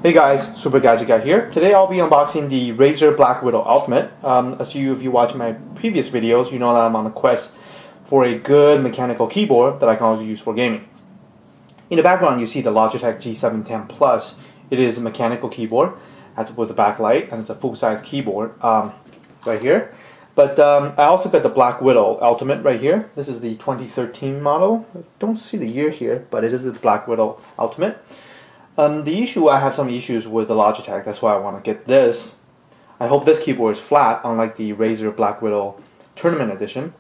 Hey guys, Super Gadget Guy here. Today I'll be unboxing the Razer BlackWidow Ultimate. If you watch my previous videos, you know that I'm on a quest for a good mechanical keyboard that I can also use for gaming. In the background you see the Logitech G710 Plus. It is a mechanical keyboard, that's with a backlight, and it's a full-size keyboard right here. But I also got the BlackWidow Ultimate right here. This is the 2013 model. I don't see the year here, but it is the BlackWidow Ultimate. I have some issues with the Logitech, that's why I want to get this. I hope this keyboard is flat, unlike the Razer BlackWidow Tournament Edition.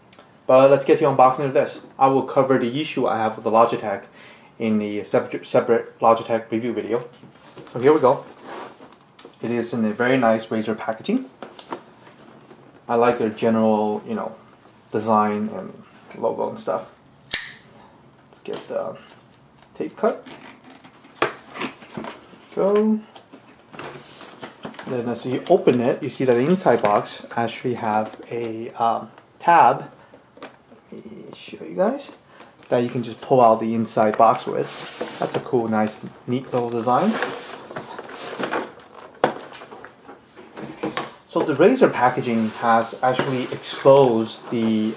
But let's get to unboxing of this. I will cover the issue I have with the Logitech in the separate Logitech review video. So here we go. It is in a very nice Razer packaging. I like their general, design and logo and stuff. Let's get the tape cut. Go. Then as you open it, you see that the inside box actually have a tab. Let me show you guys that you can just pull out the inside box with. That's a cool, nice, neat little design. So the Razer packaging has actually exposed the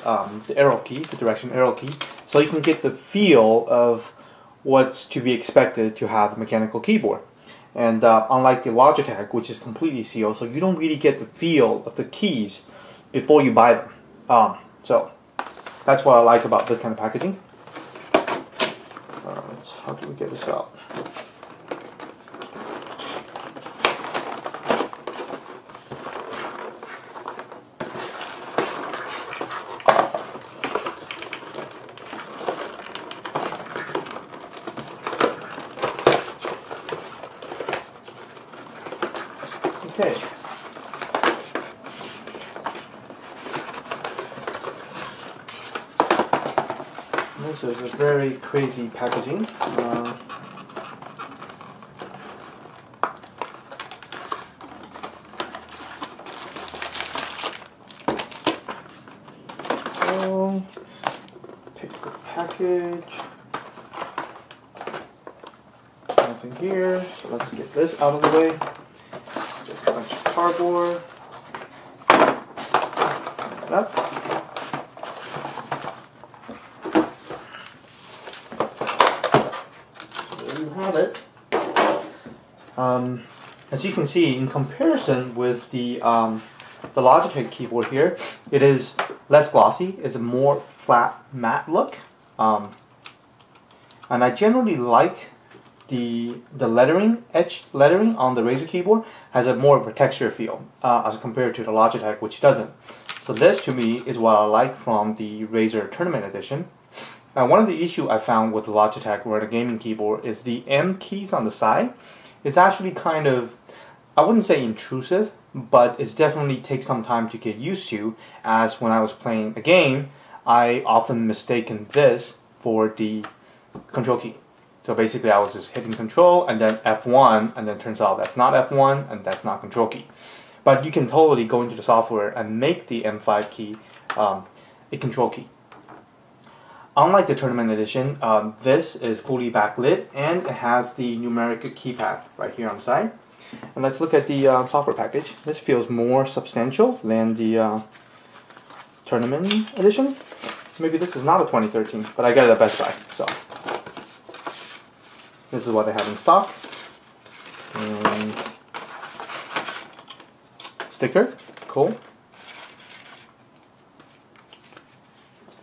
arrow key, the direction arrow key, so you can get the feel of what's to be expected to have a mechanical keyboard. And unlike the Logitech, which is completely sealed, so you don't really get the feel of the keys before you buy them. So that's what I like about this kind of packaging. How do we get this out? Okay. This is a very crazy packaging. Paper package. Nothing here. So let's get this out of the way. Just a bunch of cardboard. Up. So there you have it. As you can see, in comparison with the Logitech keyboard here, it is less glossy. It's a more flat, matte look. And I generally like the lettering, etched lettering on the Razer keyboard has a more of a texture feel as compared to the Logitech, which doesn't. So this to me is what I like from the Razer Tournament Edition. One of the issues I found with the Logitech or the gaming keyboard is the M keys on the side. It's actually kind of, I wouldn't say intrusive, but it definitely takes some time to get used to, as when I was playing a game, I often mistaken this for the control key. So basically I was just hitting control and then F1, and then turns out that's not F1 and that's not control key. But you can totally go into the software and make the M5 key a control key. Unlike the Tournament Edition, this is fully backlit and it has the numeric keypad right here on the side. And let's look at the software package. This feels more substantial than the Tournament Edition. Maybe this is not a 2013, but I got it at Best Buy. So this is what they have in stock. And sticker, cool.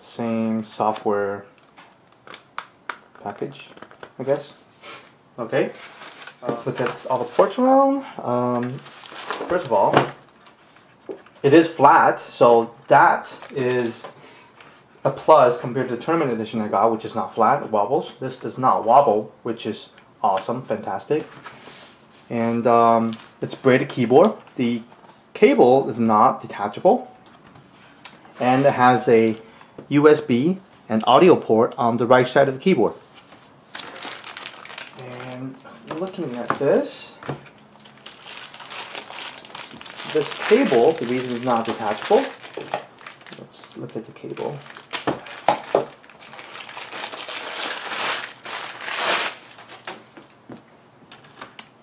Same software package, I guess. Okay, let's look at all the ports around. First of all, it is flat, so that is a plus compared to the Tournament Edition I got, which is not flat, it wobbles. This does not wobble, which is awesome, fantastic. And it's a braided keyboard. The cable is not detachable. And it has a USB and audio port on the right side of the keyboard. And looking at this cable, the reason it's not detachable, let's look at the cable.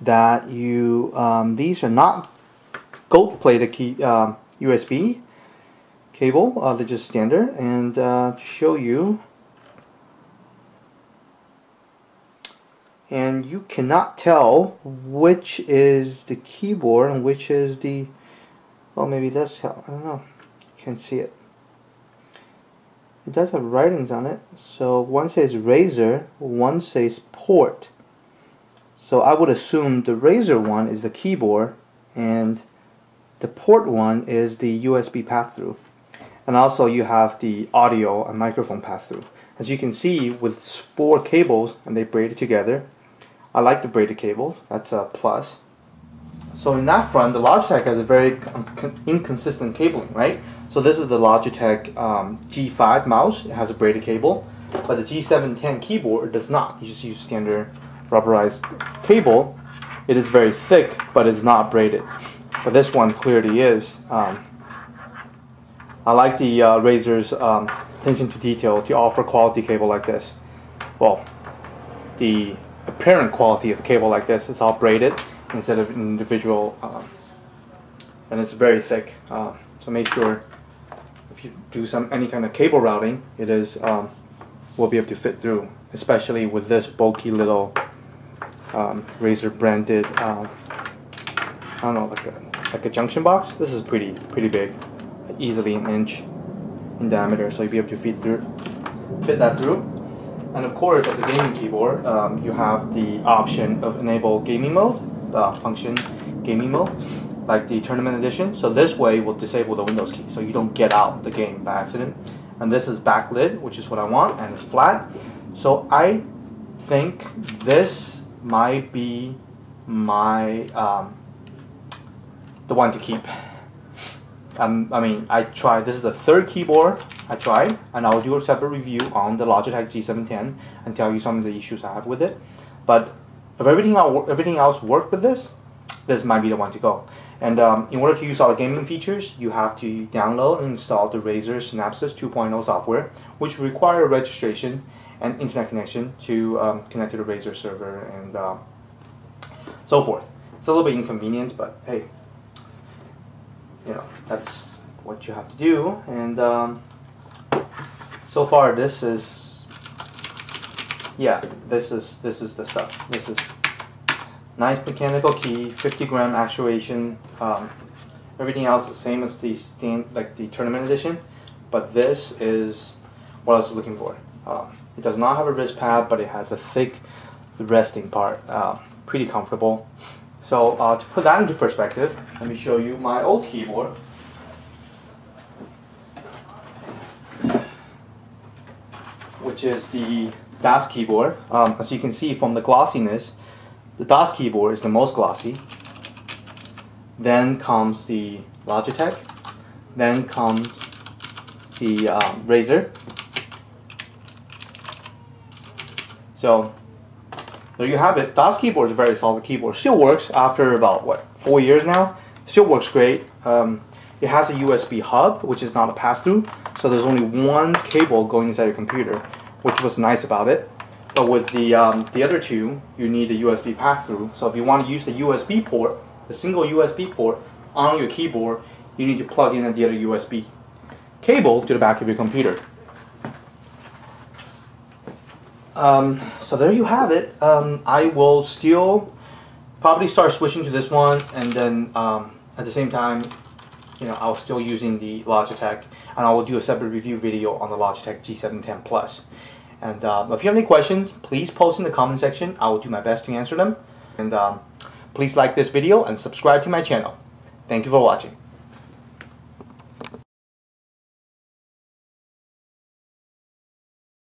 that you these are not gold-plated USB cable. They're just standard. And to show you, and you cannot tell which is the keyboard and which is the, well, maybe that's how, I don't know, you can see it. It does have writings on it. So one says Razer, one says port. So I would assume the Razer one is the keyboard and the port one is the USB pass-through. And also you have the audio and microphone pass-through. As you can see, with 4 cables and they braided together. I like the braided cables, that's a plus. So in that front, the Logitech has a very inconsistent cabling, right? So this is the Logitech G5 mouse. It has a braided cable, but the G710 keyboard does not. You just use standard rubberized cable. It is very thick, but it's not braided. But this one clearly is. I like the Razer's attention to detail to offer quality cable like this. Well, the apparent quality of the cable like this is all braided instead of individual, and it's very thick. So make sure if you do any kind of cable routing, it is will be able to fit through, especially with this bulky little Razer branded. I don't know, like a junction box. This is pretty big, easily an inch in diameter, so you'll be able to fit that through. And of course, as a gaming keyboard, you have the option of enable gaming mode, the function gaming mode, like the tournament edition. So this way will disable the Windows key, so you don't get out the game by accident. And this is backlit, which is what I want, and it's flat. So I think this might be my the one to keep. I mean, I tried. This is the 3rd keyboard I tried, and I'll do a separate review on the Logitech G710 and tell you some of the issues I have with it. But if everything else worked with this, this might be the one to go. And in order to use all the gaming features, you have to download and install the Razer Synapses 2.0 software, which require registration and internet connection to connect to the Razer server and so forth. It's a little bit inconvenient, but hey, you know, that's what you have to do. And so far, this is, yeah, this is the stuff. This is nice mechanical key, 50-gram actuation. Everything else is the same as the tournament edition, but this is what I was looking for. It does not have a wrist pad, but it has a thick resting part. Pretty comfortable. So to put that into perspective, let me show you my old keyboard. Which is the DOS keyboard. As you can see from the glossiness, the DOS keyboard is the most glossy. Then comes the Logitech. Then comes the Razer. So there you have it. DOS keyboard is a very solid keyboard. Still works after about, what, 4 years now? Still works great. It has a USB hub, which is not a pass-through, so there's only one cable going inside your computer, which was nice about it. But with the other two, you need the USB pass-through. So if you want to use the USB port, the single USB port on your keyboard, you need to plug in the other USB cable to the back of your computer. So there you have it. I will still probably start switching to this one, and then at the same time, you know, I'll still using the Logitech, and I will do a separate review video on the Logitech G710 Plus. And if you have any questions, please post in the comment section. I will do my best to answer them. And please like this video and subscribe to my channel. Thank you for watching.